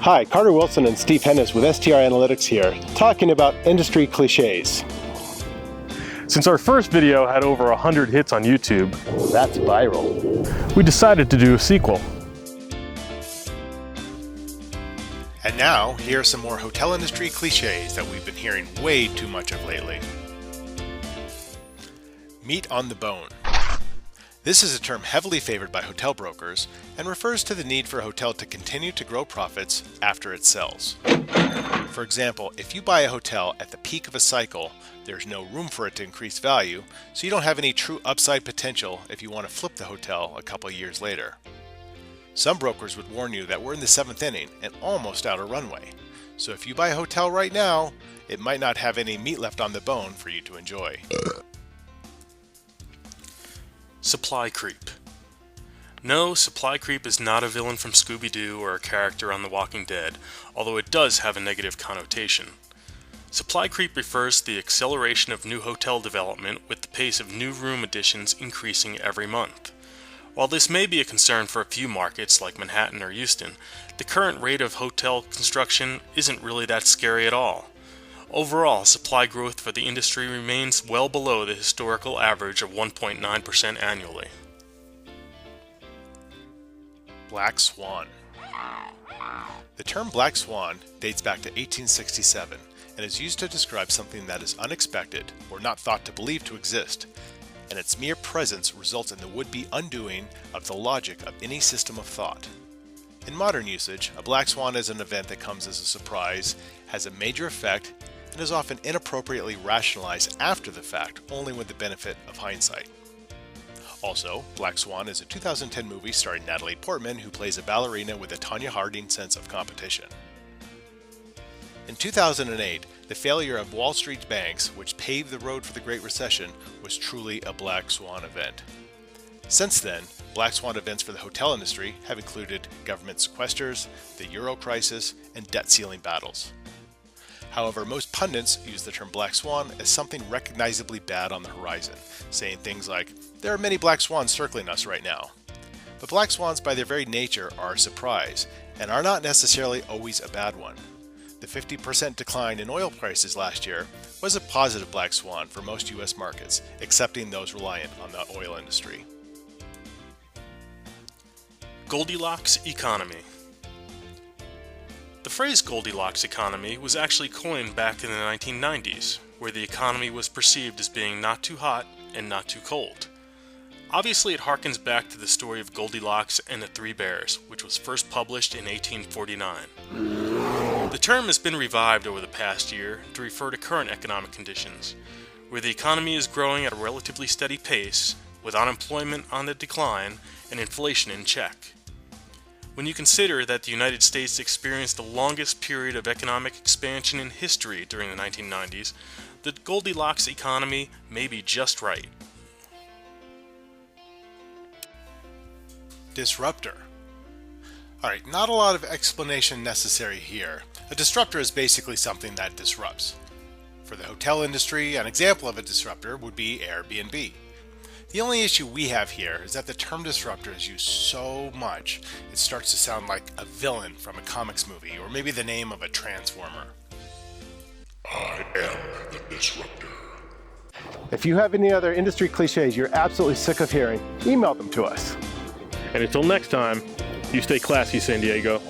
Hi, Carter Wilson and Steve Hennis with STR Analytics here, talking about industry cliches. Since our first video had over 100 hits on YouTube, That's viral. we decided to do a sequel. And now, here are some more hotel industry cliches that we've been hearing way too much of lately. Meat on the bone. This is a term heavily favored by hotel brokers and refers to the need for a hotel to continue to grow profits after it sells. For example, if you buy a hotel at the peak of a cycle, there's no room for it to increase value, so you don't have any true upside potential if you want to flip the hotel a couple years later. Some brokers would warn you that we're in the 7th inning and almost out of runway. So if you buy a hotel right now, it might not have any meat left on the bone for you to enjoy. Supply creep. No, supply creep is not a villain from Scooby-Doo or a character on The Walking Dead, although it does have a negative connotation. Supply creep refers to the acceleration of new hotel development with the pace of new room additions increasing every month. While this may be a concern for a few markets like Manhattan or Houston, the current rate of hotel construction isn't really that scary at all. Overall, supply growth for the industry remains well below the historical average of 1.9% annually. Black swan. The term black swan dates back to 1867 and is used to describe something that is unexpected or not thought to believe to exist, and its mere presence results in the would-be undoing of the logic of any system of thought. In modern usage, a black swan is an event that comes as a surprise, has a major effect, and is often inappropriately rationalized after the fact, only with the benefit of hindsight. Also, Black Swan is a 2010 movie starring Natalie Portman, who plays a ballerina with a Tonya Harding sense of competition. In 2008, the failure of Wall Street banks, which paved the road for the Great Recession, was truly a Black Swan event. Since then, Black Swan events for the hotel industry have included government sequesters, the Euro crisis, and debt ceiling battles. However, most pundits use the term black swan as something recognizably bad on the horizon, saying things like, "There are many black swans circling us right now." But black swans by their very nature are a surprise, and are not necessarily always a bad one. The 50% decline in oil prices last year was a positive black swan for most US markets, excepting those reliant on the oil industry. Goldilocks economy. The phrase Goldilocks economy was actually coined back in the 1990s, where the economy was perceived as being not too hot and not too cold. Obviously, it harkens back to the story of Goldilocks and the Three Bears, which was first published in 1849. The term has been revived over the past year to refer to current economic conditions, where the economy is growing at a relatively steady pace, with unemployment on the decline and inflation in check. When you consider that the United States experienced the longest period of economic expansion in history during the 1990s, the Goldilocks economy may be just right. Disruptor. Alright, not a lot of explanation necessary here. A disruptor is basically something that disrupts. For the hotel industry, an example of a disruptor would be Airbnb. The only issue we have here is that the term disruptor is used so much, it starts to sound like a villain from a comics movie, or maybe the name of a transformer. I am the disruptor. If you have any other industry cliches you're absolutely sick of hearing, email them to us. And until next time, you stay classy, San Diego.